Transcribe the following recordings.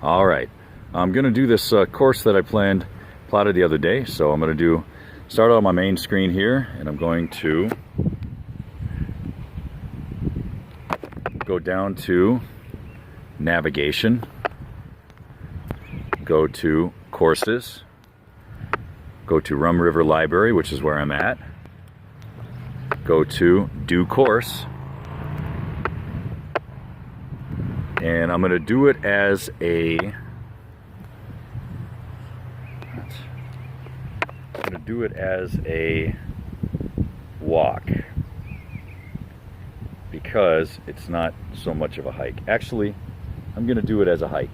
All right, I'm gonna do this course that I plotted the other day. So I'm gonna start on my main screen here, and I'm going to go down to navigation, go to courses, go to Rum River Library, which is where I'm at, go to do course, and I'm going to do it as a walk, because it's not so much of a hike. Actually, I'm going to do it as a hike.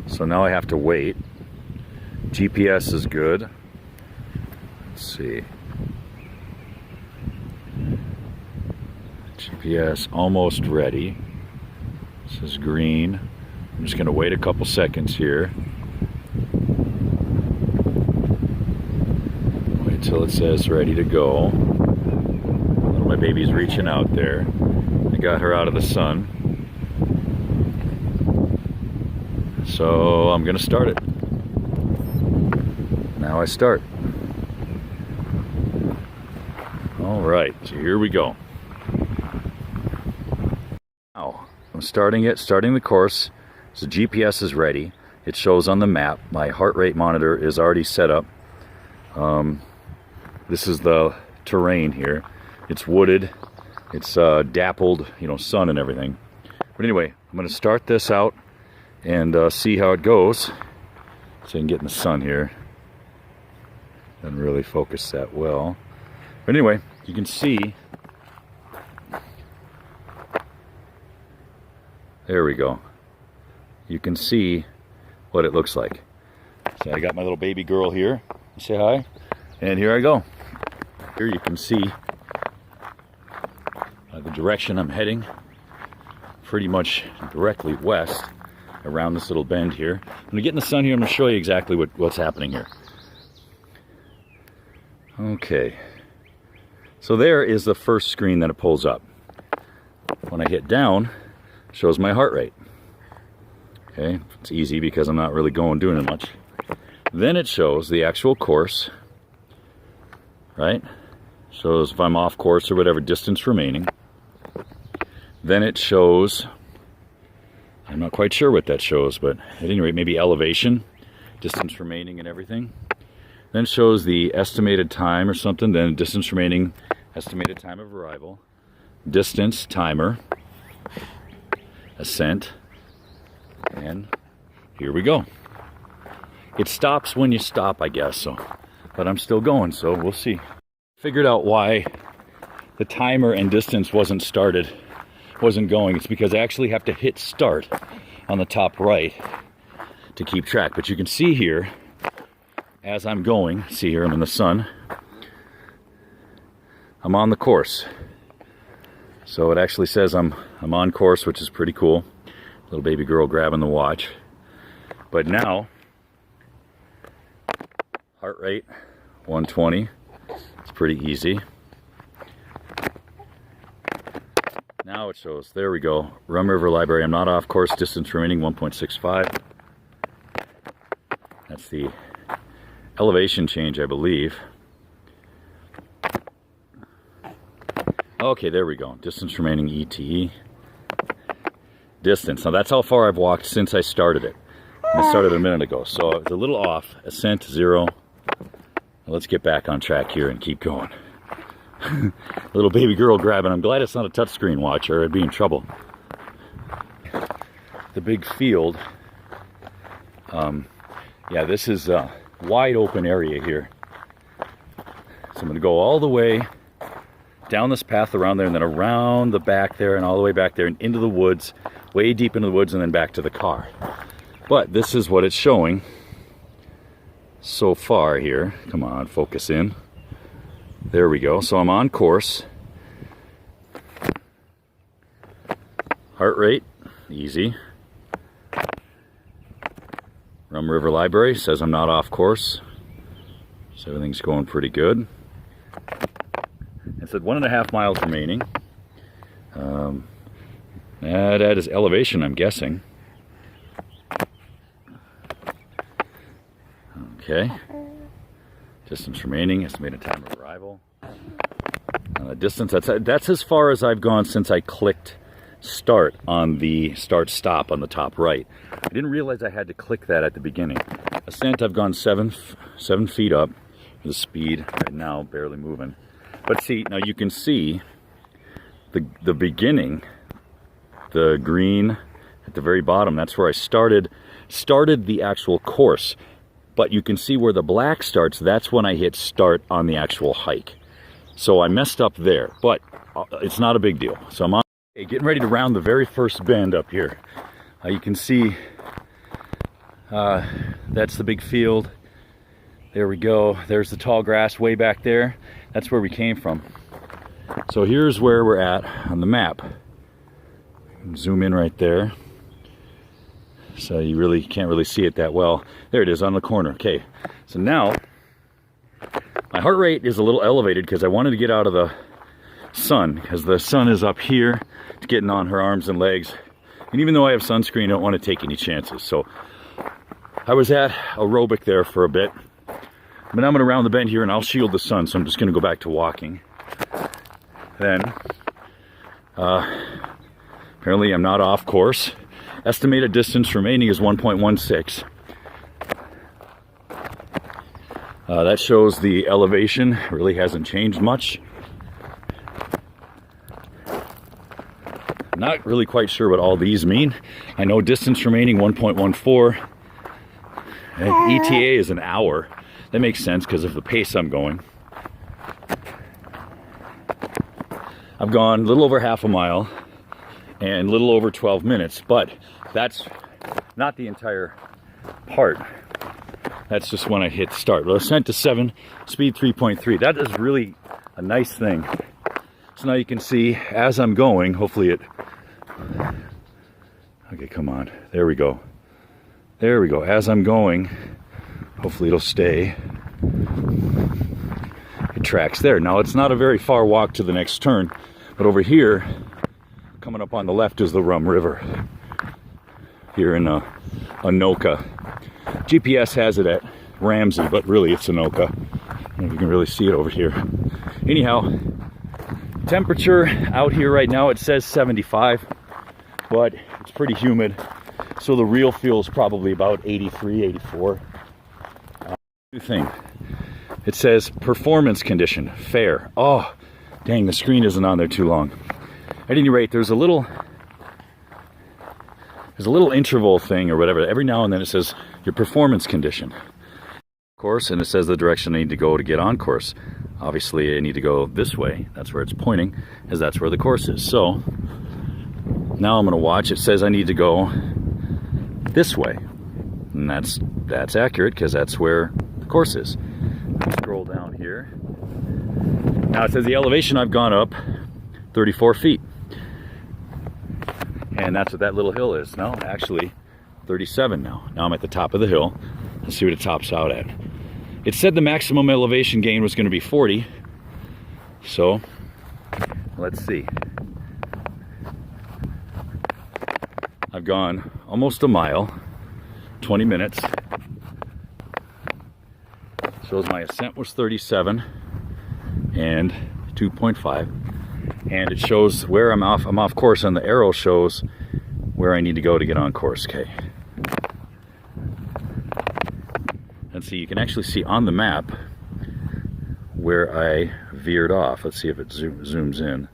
So now I have to wait. GPS is good. Let's see. GPS almost ready. This is green. I'm just going to wait a couple seconds here. Wait till it says ready to go. My baby's reaching out there. I got her out of the sun. So I'm going to start it. Now I start. All right, so here we go. Now I'm starting the course. So GPS is ready. It shows on the map. My heart rate monitor is already set up. This is the terrain here. It's wooded. It's dappled, sun and everything. But anyway, I'm going to start this out and see how it goes. So you can get in the sun here. Doesn't really focus that well. But anyway, you can see. There we go. You can see what it looks like. So I got my little baby girl here. Say hi. And here I go. Here you can see the direction I'm heading. Pretty much directly west around this little bend here. I'm going to get in the sun here. I'm going to show you exactly what's happening here. Okay. So there is the first screen that it pulls up. When I hit down, it shows my heart rate. Okay, it's easy because I'm not really doing it much. Then it shows the actual course, right? Shows if I'm off course or whatever distance remaining. Then it shows, I'm not quite sure what that shows, but at any rate, maybe elevation, distance remaining and everything. Then it shows the estimated time or something, then distance remaining, estimated time of arrival, distance, timer, ascent, and here we go. It stops when you stop, I guess, so, but I'm still going, so we'll see. Figured out why the timer and distance wasn't going. It's because I actually have to hit start on the top right to keep track. But you can see here, as I'm going, see here, I'm in the sun, I'm on the course. So it actually says I'm on course, which is pretty cool. Little baby girl grabbing the watch. But now, heart rate 120. It's pretty easy. Now it shows, there we go, Rum River Library. I'm not off course, distance remaining 1.65. That's the elevation change, I believe. Okay, there we go. Distance remaining ETE. Distance. Now that's how far I've walked since I started it. I started a minute ago, so it's a little off. Ascent 0. Let's get back on track here and keep going. Little baby girl grabbing. I'm glad it's not a touchscreen watch, or I'd be in trouble. The big field. Yeah, this is a wide open area here. So I'm going to go all the way down this path around there, and then around the back there, and all the way back there, and into the woods, way deep into the woods, and then back to the car. But this is what it's showing so far here. Come on, focus in. There we go. So I'm on course. Heart rate, easy. Rum River Library says I'm not off course. So everything's going pretty good. It said 1.5 miles remaining. That is elevation, I'm guessing. Okay. Distance remaining, estimated time of arrival. Distance, that's as far as I've gone since I clicked start on the start stop on the top right. I didn't realize I had to click that at the beginning. Ascent, I've gone 7 feet up. The speed right now barely moving. But see, now you can see the beginning, the green at the very bottom. That's where I started the actual course. But you can see where the black starts. That's when I hit start on the actual hike. So I messed up there, but it's not a big deal. So I'm on, getting ready to round the very first bend up here. You can see that's the big field. There we go. There's the tall grass way back there. That's where we came from. So here's where we're at on the map. Zoom in right there. So you really can't really see it that well. There it is on the corner. Okay, so now my heart rate is a little elevated because I wanted to get out of the sun, because the sun is up here. It's getting on her arms and legs. And even though I have sunscreen, I don't want to take any chances. So I was at aerobic there for a bit. But now I'm going to round the bend here and I'll shield the sun. So I'm just going to go back to walking. Then, apparently I'm not off course. Estimated distance remaining is 1.16. That shows the elevation really hasn't changed much. Not really quite sure what all these mean. I know distance remaining 1.14. ETA is an hour. That makes sense because of the pace I'm going. I've gone a little over half a mile and a little over 12 minutes, but that's not the entire part. That's just when I hit start. Well, ascent to 7, speed 3.3. That is really a nice thing. So now you can see as I'm going, hopefully it... Okay, come on. There we go. There we go. As I'm going, hopefully it'll stay. It tracks there. Now it's not a very far walk to the next turn, but over here, coming up on the left is the Rum River. Here in Anoka. GPS has it at Ramsey, but really it's Anoka. I don't know if you can really see it over here. Anyhow, temperature out here right now, it says 75, but it's pretty humid. So the real feel is probably about 83, 84. New thing. It says performance condition, fair. Oh, dang, the screen isn't on there too long. At any rate, there's a little interval thing or whatever. Every now and then it says your performance condition. Course, and it says the direction I need to go to get on course. Obviously, I need to go this way. That's where it's pointing, as that's where the course is. So now I'm going to watch. It says I need to go this way, and that's accurate because that's where the course is. I'll scroll down here. Now it says the elevation I've gone up 34 feet. And that's what that little hill is. No, actually 37 now. Now I'm at the top of the hill. Let's see what it tops out at. It said the maximum elevation gain was going to be 40. So, let's see. I've gone almost a mile, 20 minutes. Shows my ascent was 37 and 2.5. And it shows where I'm off course, and the arrow shows where I need to go to get on course. Okay. And see, you can actually see on the map where I veered off. Let's see if it zooms in.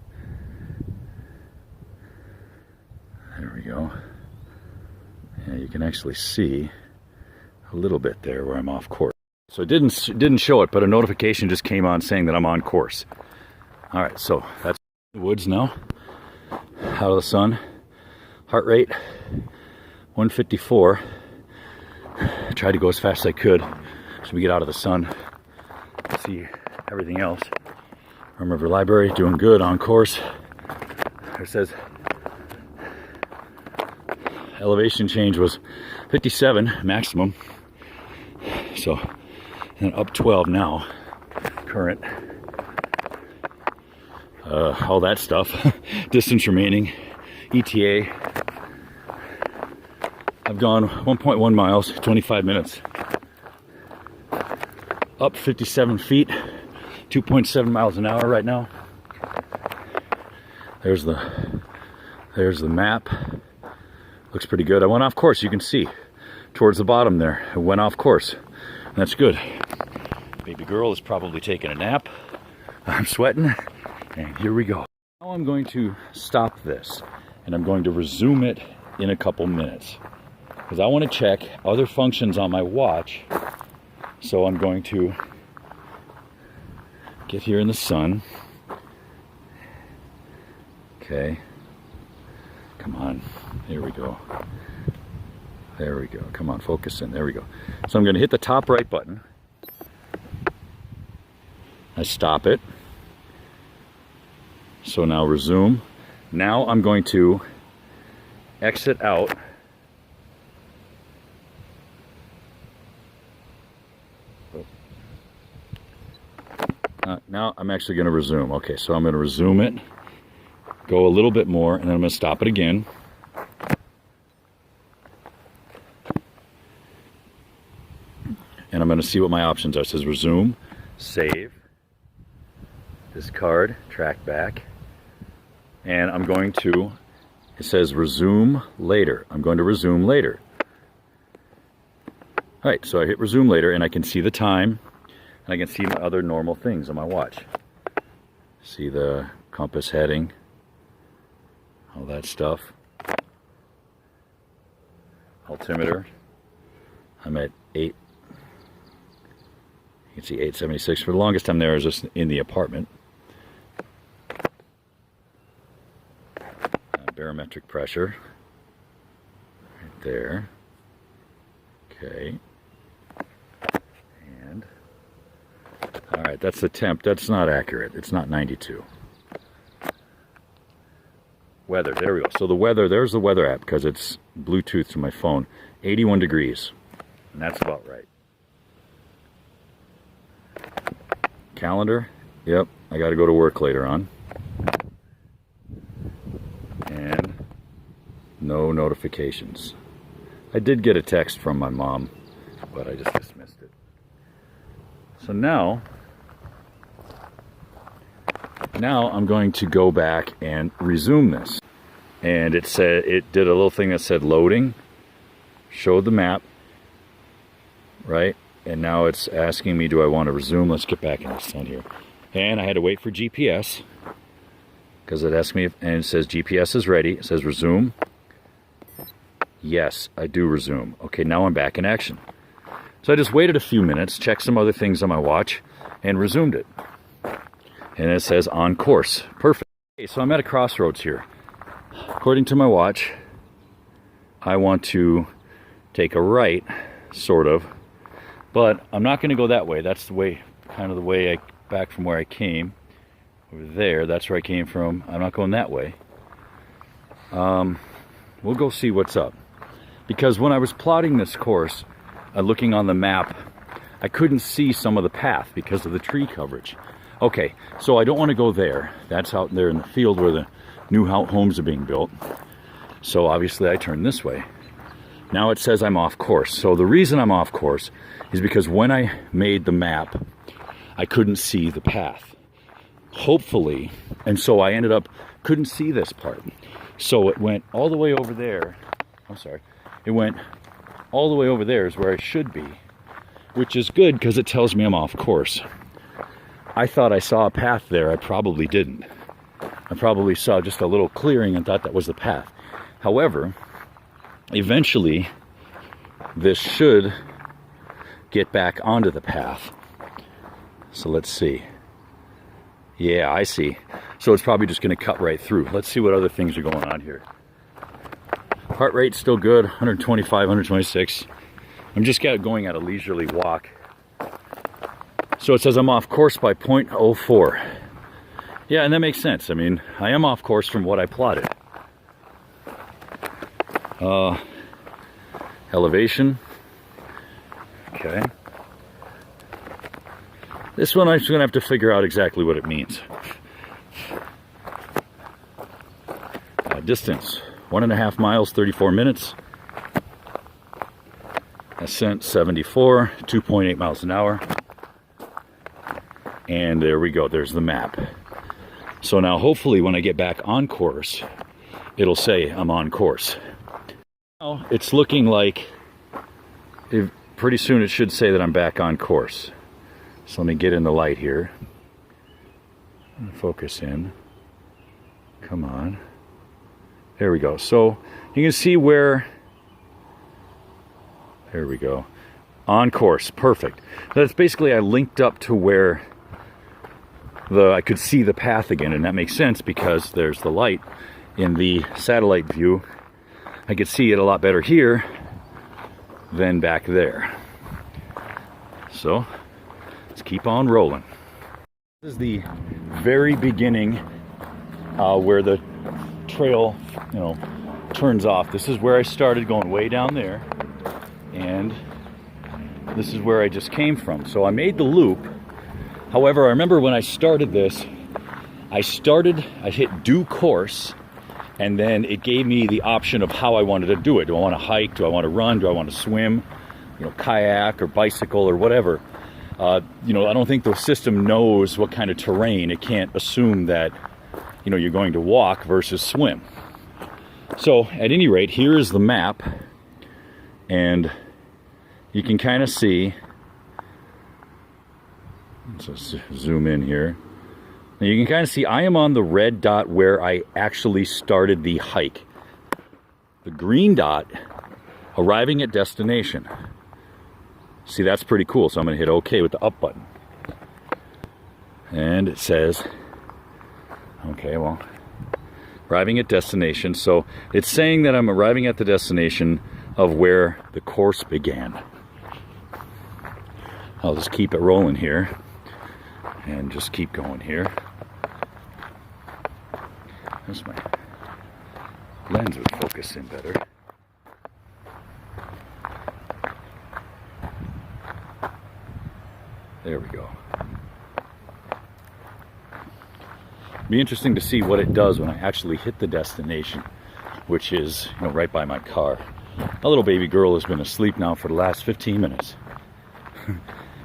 There we go. Yeah, you can actually see a little bit there where I'm off course. So it didn't show it, but a notification just came on saying that I'm on course. All right, so that's the woods now, out of the sun. Heart rate 154. I tried to go as fast as I could so we get out of the sun, see everything else. Rum River Library, doing good, on course. It says elevation change was 57 maximum, so and up 12 now, current. all that stuff. Distance remaining, ETA. I've gone 1.1 miles, 25 minutes. Up 57 feet, 2.7 miles an hour right now. There's the map. Looks pretty good. I went off course, you can see. Towards the bottom there, I went off course. That's good. Baby girl is probably taking a nap. I'm sweating, and here we go. Now I'm going to stop this, and I'm going to resume it in a couple minutes, because I want to check other functions on my watch. So I'm going to get here in the sun. Okay. Come on. Here we go. There we go. Come on, focus in. There we go. So I'm going to hit the top right button. I stop it. So now resume. Now I'm going to exit out. Now I'm actually going to resume. Okay, so I'm going to resume it, go a little bit more, and then I'm going to stop it again. And I'm going to see what my options are. It says resume, save, discard, track back, and I'm going to, it says resume later. I'm going to resume later. All right, so I hit resume later, and I can see the time, and I can see my other normal things on my watch. See the compass heading, all that stuff. Altimeter, I'm at 8. You can see 876. For the longest time there, I was just in the apartment. Barometric pressure, right there. Okay. And, all right, that's the temp. That's not accurate. It's not 92. Weather, there we go. So the weather, there's the weather app because it's Bluetooth to my phone. 81 degrees, and that's about right. Calendar, yep, I got to go to work later on. And no notifications. I did get a text from my mom, but I just dismissed it. So now I'm going to go back and resume this. And it said, it did a little thing that said loading, showed the map, right? And now it's asking me, do I want to resume? Let's get back in the sun here. And I had to wait for GPS, because it asked me, and it says GPS is ready. It says resume. Yes, I do resume. Okay, now I'm back in action. So I just waited a few minutes, checked some other things on my watch, and resumed it. And it says on course. Perfect. Okay, so I'm at a crossroads here. According to my watch, I want to take a right, sort of, but I'm not going to go that way. That's the way, kind of the way back from where I came. Over there, that's where I came from. I'm not going that way. We'll go see what's up. Because when I was plotting this course, looking on the map, I couldn't see some of the path because of the tree coverage. Okay, so I don't want to go there. That's out there in the field where the new homes are being built. So obviously I turned this way. Now it says I'm off course. So the reason I'm off course is because when I made the map, I couldn't see the path. Hopefully, and so I ended up, couldn't see this part. So it went all the way over there. I'm sorry. It went all the way over there is where I should be, which is good because it tells me I'm off course. I thought I saw a path there. I probably didn't. I probably saw just a little clearing and thought that was the path. However, eventually this should get back onto the path. So let's see. Yeah, I see. So it's probably just going to cut right through. Let's see what other things are going on here. Heart rate's still good, 125, 126. I'm just going at a leisurely walk. So it says I'm off course by 0.04. Yeah, and that makes sense. I mean, I am off course from what I plotted. Elevation. Okay. This one I'm just going to have to figure out exactly what it means. distance, 1.5 miles, 34 minutes. Ascent 74, 2.8 miles an hour. And there we go, there's the map. So now hopefully when I get back on course, it'll say I'm on course. Now it's looking like pretty soon it should say that I'm back on course. So let me get in the light here. Focus in. Come on. There we go. So you can see where, there we go. On course, perfect. That's basically, I linked up to where I could see the path again, and that makes sense because there's the light in the satellite view. I could see it a lot better here than back there. So let's keep on rolling. This is the very beginning where the trail, turns off. This is where I started, going way down there, and this is where I just came from. So I made the loop. However, I remember when I started this, I hit do course, and then it gave me the option of how I wanted to do it. Do I want to hike? Do I want to run? Do I want to swim? Kayak or bicycle or whatever. I don't think the system knows what kind of terrain. It can't assume that, you're going to walk versus swim. So at any rate, here is the map, and you can kind of see. Let's zoom in here. Now you can kind of see I am on the red dot where I actually started the hike. The green dot, arriving at destination. See, that's pretty cool. So I'm going to hit OK with the up button. And it says, okay, well, arriving at destination. So it's saying that I'm arriving at the destination of where the course began. I'll just keep it rolling here and just keep going here. There's my lens would focus in better. There we go. Be interesting to see what it does when I actually hit the destination, which is right by my car. A little baby girl has been asleep now for the last 15 minutes.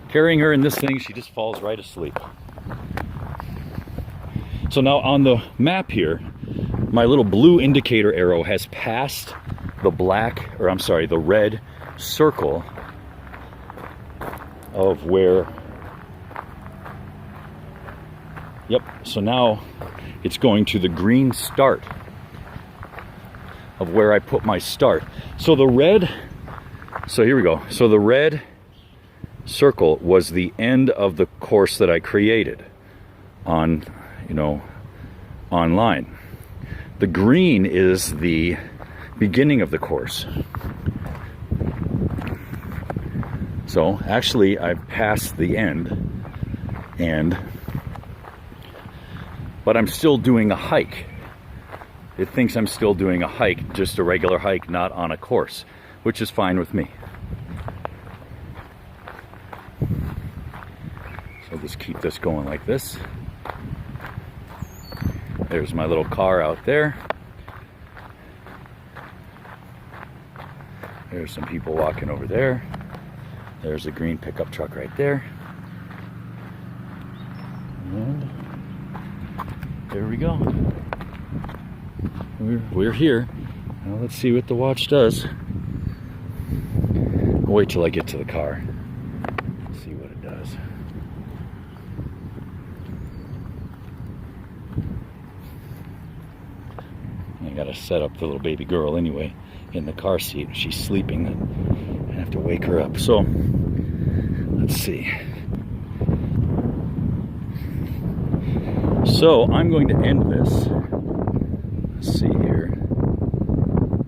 Carrying her in this thing, she just falls right asleep. So now on the map here, my little blue indicator arrow has passed the red circle of where. Yep, so now it's going to the green start of where I put my start. So the red, here we go. So the red circle was the end of the course that I created on, online. The green is the beginning of the course. So actually I've passed the end, but I'm still doing a hike. It thinks I'm still doing a hike, just a regular hike, not on a course, which is fine with me. So just keep this going like this. There's my little car out there. There's some people walking over there. There's a green pickup truck right there. And there we go. We're here. Now let's see what the watch does. I'll wait till I get to the car. See what it does. I gotta set up the little baby girl anyway in the car seat. She's sleeping. I have to wake her up. So let's see. So I'm going to end this. Let's see here.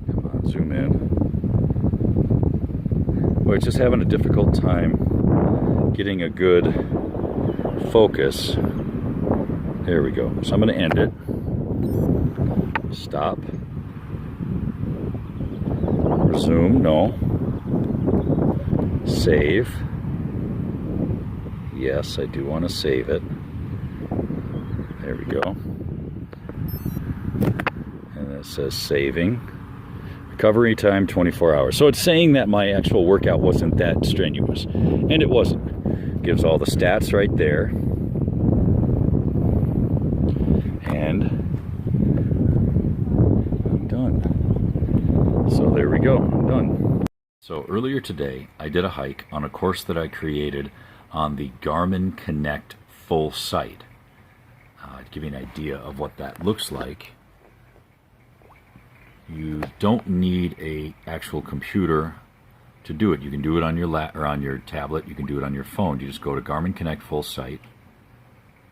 Come on, zoom in. We're just having a difficult time getting a good focus. There we go. So I'm going to end it. Stop. Resume. No. Save. Yes, I do want to save it. There we go. And it says saving. Recovery time 24 hours. So it's saying that my actual workout wasn't that strenuous. And it wasn't. Gives all the stats right there. And I'm done. So there we go. I'm done. So earlier today, I did a hike on a course that I created on the Garmin Connect full site. To give you an idea of what that looks like, you don't need a actual computer to do it. You can do it on your or on your tablet. You can do it on your phone. You just go to Garmin Connect full site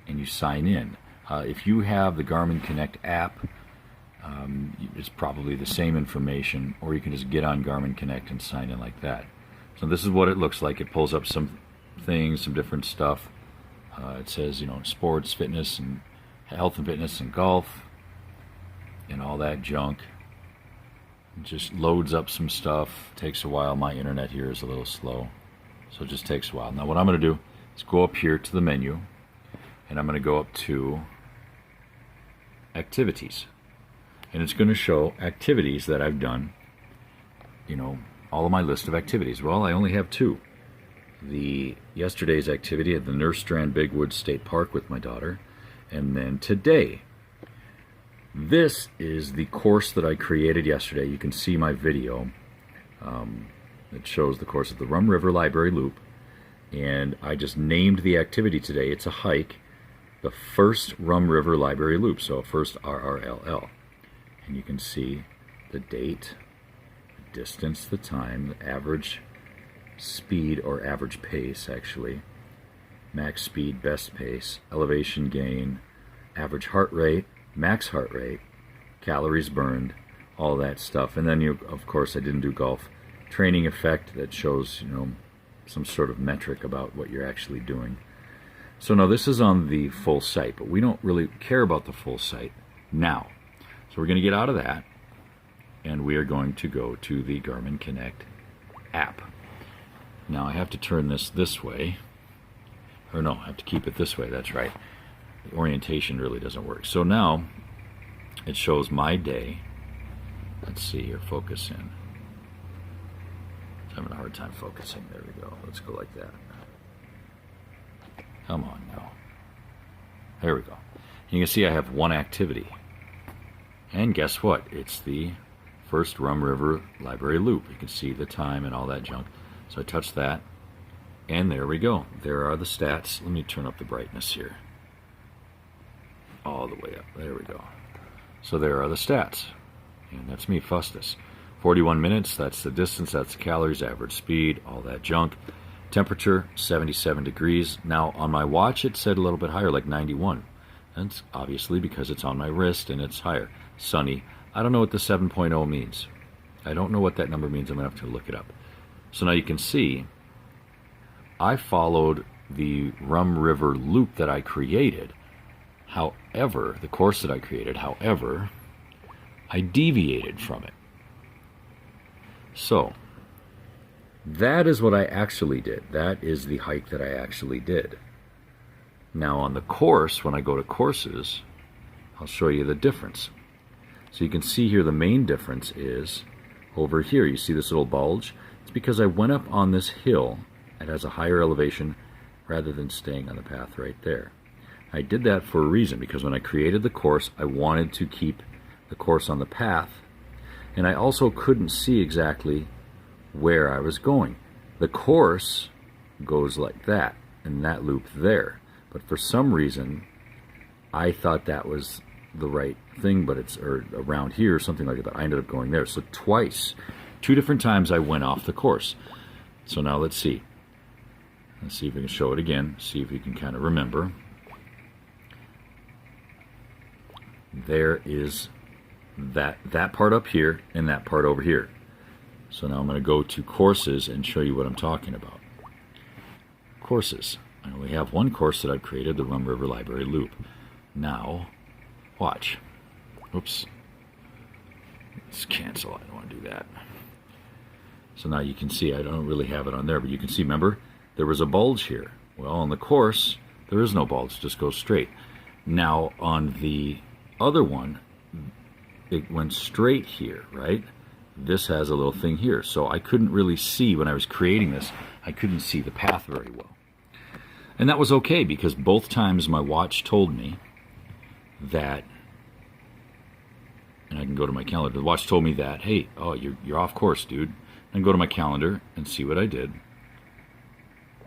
and you sign in. If you have the Garmin Connect app, it's probably the same information, or you can just get on Garmin Connect and sign in like that. So this is what it looks like. It pulls up some things, some different stuff. It says, you know, sports, fitness, and health and fitness, and golf, and all that junk. It just loads up some stuff. Takes a while. My internet here is a little slow, so it just takes a while. Now what I'm going to do is go up here to the menu, and I'm going to go up to activities, and it's going to show activities that I've done, you know, all of my list of activities. Well, I only have two. Yesterday's activity at the Nurse Strand Big Woods State Park with my daughter, and then today. This is the course that I created yesterday. You can see my video. It shows the course at the Rum River Library Loop, and I just named the activity today. It's a hike, the first Rum River Library Loop, so first RRLL. And you can see the date, the distance, the time, the average speed or average pace, actually, max speed, best pace, elevation gain, average heart rate, max heart rate, calories burned, all that stuff. And then you, of course, I didn't do golf training effect that shows, you know, some sort of metric about what you're actually doing. So now this is on the full site, but we don't really care about the full site now. So we're going to get out of that, and we are going to go to the Garmin Connect app. Now I have to turn this way, or no, I have to keep it this way, that's right. The orientation really doesn't work. So now it shows my day. Let's see here, focus in. I'm having a hard time focusing. There we go. Let's go like that. Come on now. There we go. You can see I have one activity. And guess what? It's the first Rum River Library Loop. You can see the time and all that junk. So I touch that, and there we go. There are the stats. Let me turn up the brightness here. All the way up. There we go. So there are the stats. And that's me, Fustus. 41 minutes, that's the distance, that's the calories, average speed, all that junk. Temperature, 77 degrees. Now, on my watch, it said a little bit higher, like 91. That's obviously because it's on my wrist and it's higher. Sunny. I don't know what the 7.0 means. I don't know what that number means. I'm going to have to look it up. So now you can see I followed the Rum River Loop that I created. However, the course that I created, however, I deviated from it. So, that is what I actually did. That is the hike that I actually did. Now on the course, when I go to courses, I'll show you the difference. So you can see here the main difference is over here. You see this little bulge? It's because I went up on this hill. It has a higher elevation rather than staying on the path right there. I did that for a reason, because when I created the course, I wanted to keep the course on the path, and I also couldn't see exactly where I was going. The course goes like that, and that loop there. But for some reason, I thought that was the right thing, but it's around here, something like that. I ended up going there. So twice, 2 different times I went off the course. So now let's see. Let's see if we can show it again, see if we can kind of remember. There is that part up here and that part over here. So now I'm going to go to courses and show you what I'm talking about. Courses. I only have one course that I've created, the Rum River Library Loop. Now, watch. Oops. Let's cancel. I don't want to do that. So now you can see I don't really have it on there, but you can see, remember, there was a bulge here. Well, on the course, there is no bulge. It just goes straight. Now, on the other one, it went straight here, right? This has a little thing here. So I couldn't really see when I was creating this, I couldn't see the path very well. And that was okay because both times my watch told me that, and I can go to my calendar, the watch told me that, hey, oh, you're off course, dude. And go to my calendar and see what I did.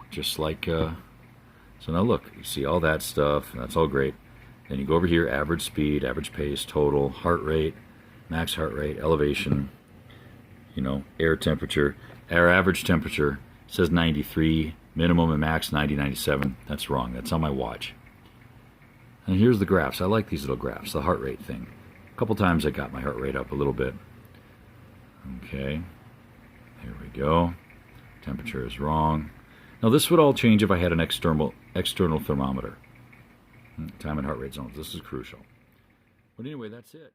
Just like, so now look, you see all that stuff, that's all great. Then you go over here, average speed, average pace, total, heart rate, max heart rate, elevation, you know, air temperature. Our average temperature says 93, minimum and max 90, 97. That's wrong, that's on my watch. And here's the graphs. I like these little graphs, the heart rate thing. A couple times I got my heart rate up a little bit. Okay, here we go. Temperature is wrong. Now this would all change if I had an external thermometer. Time and heart rate zones. This is crucial. But anyway, that's it.